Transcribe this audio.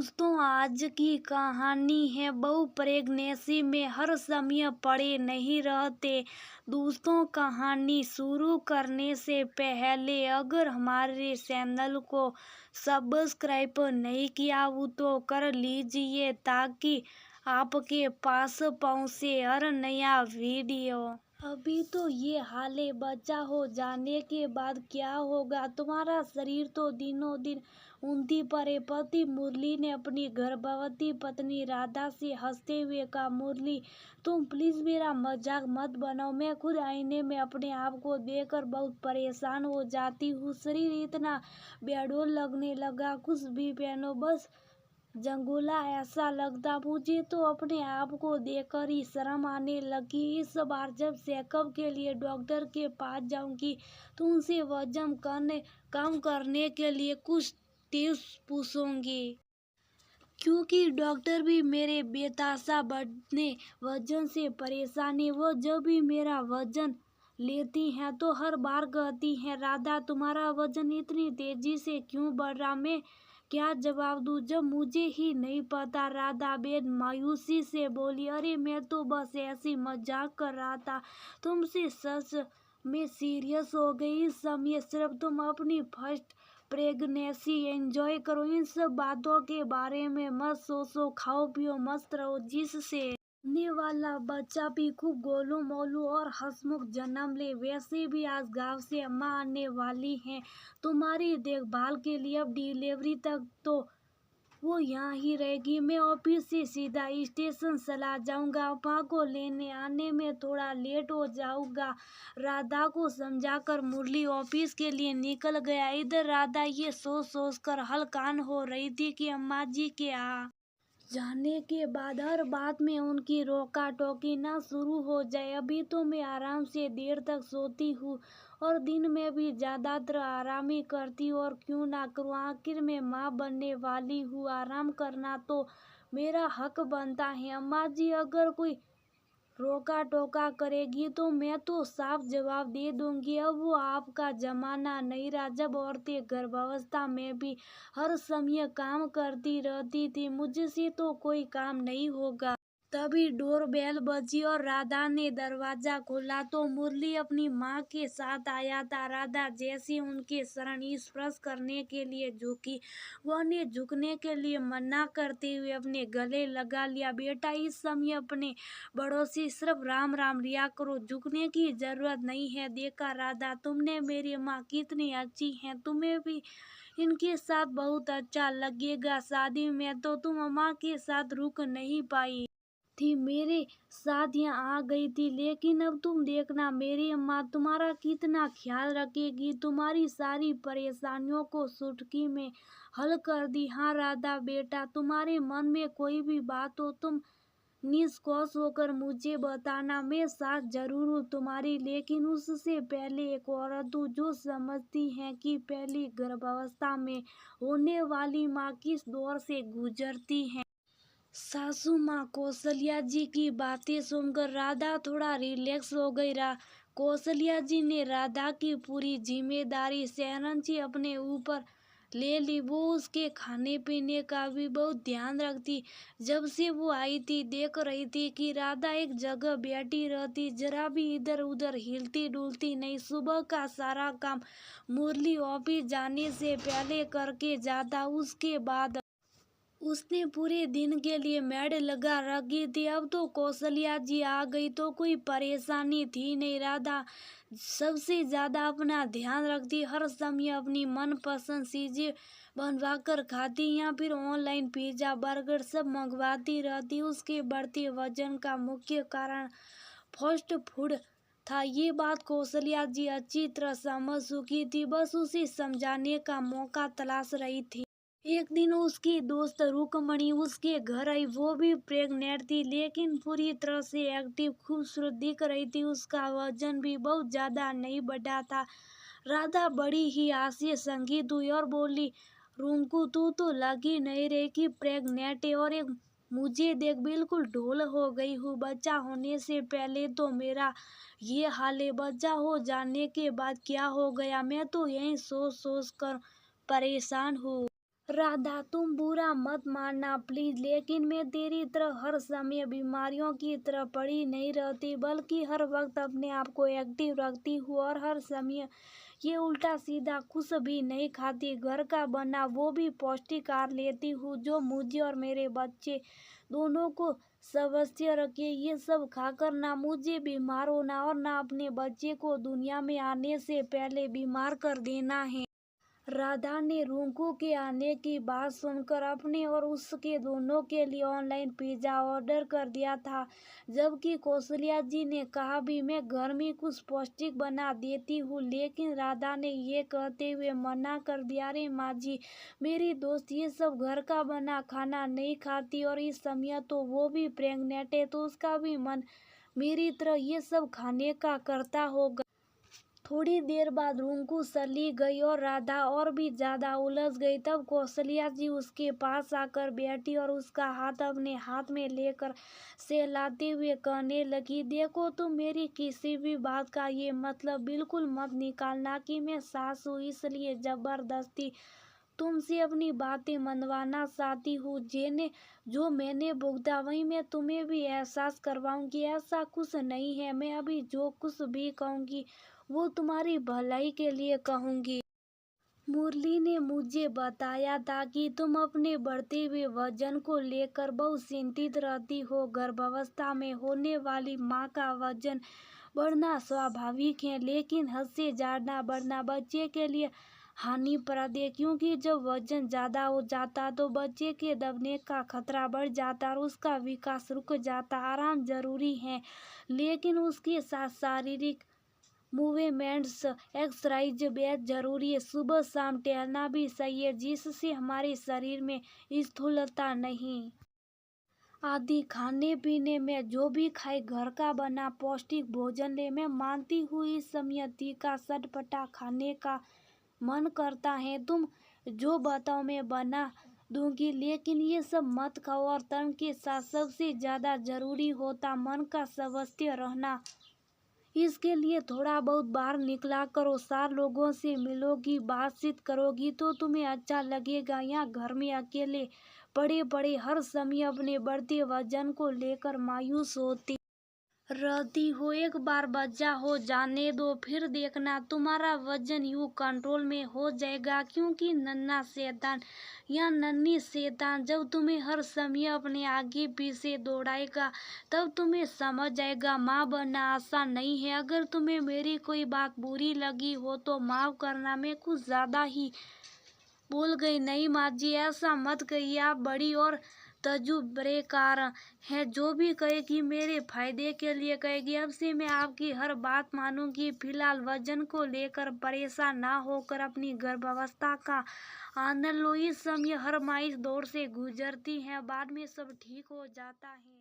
दोस्तों, आज की कहानी है बहू प्रेगनेंसी में हर समय पड़े नहीं रहते। दोस्तों, कहानी शुरू करने से पहले अगर हमारे चैनल को सब्सक्राइब नहीं किया हो तो कर लीजिए ताकि आपके पास पहुंचे हर नया वीडियो। अभी तो ये हाल है, बच्चा हो जाने के बाद क्या होगा? तुम्हारा शरीर तो दिनों दिन ऊंधी पर है। पति मुरली ने अपनी गर्भवती पत्नी राधा से हंसते हुए कहा, मुरली तुम प्लीज मेरा मजाक मत बनाओ। मैं खुद आईने में अपने आप को देखकर बहुत परेशान हो जाती हूँ। शरीर इतना बेडौल लगने लगा। कुछ भी पहनो बस जंगोला ऐसा लगता। मुझे तो अपने आप को देखकर ही शर्म आने लगी। इस बार जब चेकअप के लिए डॉक्टर के पास जाऊंगी तो उनसे वजन कम करने के लिए कुछ टिप्स पूछूंगी, क्योंकि डॉक्टर भी मेरे बेतासा बढ़ने वजन से परेशान है। वो जब भी मेरा वजन लेती हैं तो हर बार कहती हैं, राधा तुम्हारा वजन इतनी तेजी से क्यों बढ़ रहा? मैं क्या जवाब दूं जब मुझे ही नहीं पता? राधा बेद मायूसी से बोली, अरे मैं तो बस ऐसी मजाक कर रहा था, तुमसे सच में सीरियस हो गई। इस समय सिर्फ तुम अपनी फर्स्ट प्रेगनेंसी एंजॉय करो। इन सब बातों के बारे में मत सोचो, खाओ पियो मस्त रहो, जिससे आने वाला बच्चा भी खूब गोलू मोलू और हंसमुख जन्म ले। वैसे भी आज गांव से अम्मा आने वाली हैं तुम्हारी देखभाल के लिए। अब डिलीवरी तक तो वो यहाँ ही रहेगी। मैं ऑफिस से सीधा स्टेशन चला जाऊंगा। अम्मा को लेने आने में थोड़ा लेट हो जाऊंगा। राधा को समझाकर मुरली ऑफिस के लिए निकल गया। इधर राधा ये सोच कर हलकान हो रही थी कि अम्मा जी के आ जाने के बाद हर बात में उनकी रोका टोकी ना शुरू हो जाए। अभी तो मैं आराम से देर तक सोती हूँ और दिन में भी ज्यादातर आराम ही करती हूँ, और क्यों ना करूँ, आखिर मैं माँ बनने वाली हूँ। आराम करना तो मेरा हक बनता है। अम्मा जी अगर कोई रोका टोका करेगी तो मैं तो साफ जवाब दे दूंगी। अब वो आपका जमाना नहीं रहा जब औरतें गर्भावस्था में भी हर समय काम करती रहती थी। मुझसे तो कोई काम नहीं होगा। तभी डोरबेल बजी और राधा ने दरवाजा खोला तो मुरली अपनी माँ के साथ आया था। राधा जैसे उनके शरण स्पर्श करने के लिए झुकी, वो ने झुकने के लिए मना करते हुए अपने गले लगा लिया। बेटा इस समय अपने बड़ों से सिर्फ राम राम लिया करो, झुकने की जरूरत नहीं है। देखा राधा, तुमने मेरी माँ कितनी अच्छी है, तुम्हें भी इनके साथ बहुत अच्छा लगेगा। शादी में तो तुम अम्मा के साथ रुक नहीं पाई थी, मेरे साथ यहाँ आ गई थी, लेकिन अब तुम देखना मेरी अम्मा तुम्हारा कितना ख्याल रखेगी। तुम्हारी सारी परेशानियों को चुटकी में हल कर दी। हाँ राधा बेटा, तुम्हारे मन में कोई भी बात हो तुम निष्कोच होकर मुझे बताना। मैं साथ जरूर हूँ तुम्हारी, लेकिन उससे पहले एक औरत हूँ जो समझती है कि पहली गर्भावस्था में होने वाली माँ किस दौर से गुजरती है। सासू माँ कौशल्या जी की बातें सुनकर राधा थोड़ा रिलैक्स हो गई। कौशल्या जी ने राधा की पूरी जिम्मेदारी शरण से अपने ऊपर ले ली। वो उसके खाने पीने का भी बहुत ध्यान रखती। जब से वो आई थी देख रही थी कि राधा एक जगह बैठी रहती, जरा भी इधर उधर हिलती डुलती नहीं। सुबह का सारा काम मुरली ऑफिस जाने से पहले करके जाता। उसके बाद उसने पूरे दिन के लिए मेड लगा रखी थी। अब तो कौशल्या जी आ गई तो कोई परेशानी थी नहीं। राधा सबसे ज्यादा अपना ध्यान रखती, हर समय अपनी मनपसंद चीजें बनवा कर खाती या फिर ऑनलाइन पिज्जा बर्गर सब मंगवाती रहती। उसके बढ़ते वजन का मुख्य कारण फास्ट फूड था। ये बात कौशल्या जी अच्छी तरह समझ चुकी थी, बस उसे समझाने का मौका तलाश रही थी। एक दिन उसकी दोस्त रुकमणी उसके घर आई। वो भी प्रेग्नेंट थी, लेकिन पूरी तरह से एक्टिव खूबसूरत दिख रही थी। उसका वजन भी बहुत ज्यादा नहीं बढ़ा था। राधा बड़ी ही आश्चर्यचकित हुई और बोली, रुंकू तू तो लग ही नहीं रही कि प्रेग्नेंट है, और एक मुझे देख बिल्कुल ढोल हो गई हूँ। बच्चा होने से पहले तो मेरा ये हाल है, बच्चा हो जाने के बाद क्या हो गया? मैं तो यही सोच सोच कर परेशान हूँ। राधा, तुम बुरा मत मानना प्लीज, लेकिन मैं तेरी तरह हर समय बीमारियों की तरह पड़ी नहीं रहती, बल्कि हर वक्त अपने आप को एक्टिव रखती हूँ और हर समय ये उल्टा सीधा कुछ भी नहीं खाती। घर का बना वो भी पौष्टिक आहार लेती हूँ जो मुझे और मेरे बच्चे दोनों को स्वस्थ रखे। ये सब खाकर ना मुझे बीमार होना और ना अपने बच्चे को दुनिया में आने से पहले बीमार कर देना है। राधा ने रुंकू के आने की बात सुनकर अपने और उसके दोनों के लिए ऑनलाइन पिज्जा ऑर्डर कर दिया था, जबकि कौशल्या जी ने कहा भी मैं घर में कुछ पौष्टिक बना देती हूँ, लेकिन राधा ने ये कहते हुए मना कर दिया, अरे माँ जी, मेरी दोस्त ये सब घर का बना खाना नहीं खाती और इस समय तो वो भी प्रेग्नेंट है, तो उसका भी मन मेरी तरह ये सब खाने का करता होगा। थोड़ी देर बाद रुंकू चली गई और राधा और भी ज्यादा उलझ गई। तब कौशल्या जी उसके पास आकर बैठी और उसका हाथ अपने हाथ में लेकर सहलाते हुए कहने लगी, देखो तुम मेरी किसी भी बात का ये मतलब बिल्कुल मत निकालना कि मैं सास हूँ इसलिए जबरदस्ती तुमसे अपनी बातें मनवाना चाहती हूँ। जो मैंने भुगता वही मैं तुम्हें भी एहसास करवाऊंगी। ऐसा कुछ नहीं है, मैं अभी जो कुछ भी कहूँगी वो तुम्हारी भलाई के लिए कहूँगी। मुरली ने मुझे बताया था कि तुम अपने बढ़ते हुए वजन को लेकर बहुत चिंतित रहती हो। गर्भावस्था में होने वाली माँ का वजन बढ़ना स्वाभाविक है, लेकिन हद से ज्यादा बढ़ना बच्चे के लिए हानिप्रद है, क्योंकि जब वजन ज्यादा हो जाता तो बच्चे के दबने का खतरा बढ़ जाता और उसका विकास रुक जाता। आराम जरूरी है, लेकिन उसके साथ शारीरिक मूवमेंट्स एक्सरसाइज बेहद जरूरी है। सुबह शाम टहलना भी सही है, जिससे हमारे शरीर में स्थूलता नहीं आदि। खाने पीने में जो भी खाए घर का बना पौष्टिक भोजन ले। मैं मानती हूँ इस समय तीखा चटपटा खाने का मन करता है, तुम जो बताओ मैं बना दूंगी, लेकिन ये सब मत खाओ। और तन के साथ सबसे ज्यादा जरूरी होता मन का स्वस्थ रहना। इसके लिए थोड़ा बहुत बाहर निकला करो, 4 लोगों से मिलोगी, बातचीत करोगी तो तुम्हें अच्छा लगेगा। यहाँ घर में अकेले पड़े पड़े हर समय अपने बढ़ते वजन को लेकर मायूस होती रहती हो। एक बार बच्चा हो जाने दो, फिर देखना तुम्हारा वजन यूं कंट्रोल में हो जाएगा, क्योंकि नन्हा शैतान या नन्ही शैतान जब तुम्हें हर समय अपने आगे पीछे दौड़ाएगा तब तुम्हें समझ आएगा माँ बनना आसान नहीं है। अगर तुम्हें मेरी कोई बात बुरी लगी हो तो माफ करना, मैं कुछ ज्यादा ही बोल गई। नहीं माँ जी, ऐसा मत कहिए, आप बड़ी और तजुर्बेकार है, जो भी कहेगी मेरे फायदे के लिए कहेगी। अब से मैं आपकी हर बात मानूंगी। फिलहाल वजन को लेकर परेशान ना होकर अपनी गर्भावस्था का आनंद लो। इस समय हर माँ इस दौर से गुजरती है, बाद में सब ठीक हो जाता है।